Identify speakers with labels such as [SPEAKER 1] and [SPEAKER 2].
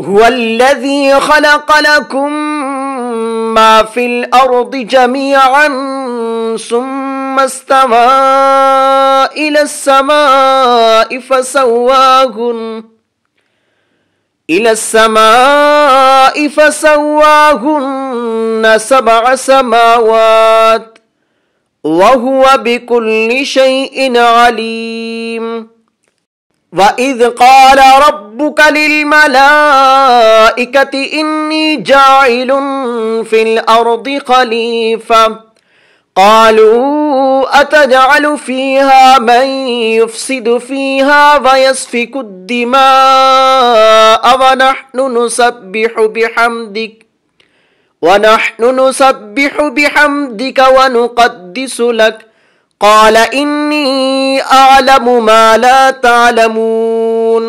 [SPEAKER 1] हुवल्लज़ी खलक़ लकुम मा फ़िल अर्दि जमीअन सुम्मा इस्तवा इलस्समाइ फसव्वाहुन्ना सबअ समावात वहुवा बिकुल्लि शैइन अलीम। वइज़ क़ाल रब्बुका लिल्मलाइकति इन्नी जाइलुन फ़िल अर्दि ख़लीफ़ा क़ालू अतजअलु फ़ीहा मन युफ़्सिदु फ़ीहा वयस्फ़िकु द्दिमाअ वनहनु नुसब्बिहु बिहम्दिक वनुक़द्दिसु लक क़ाल इन्नी अअलमु मा ला तअलमून।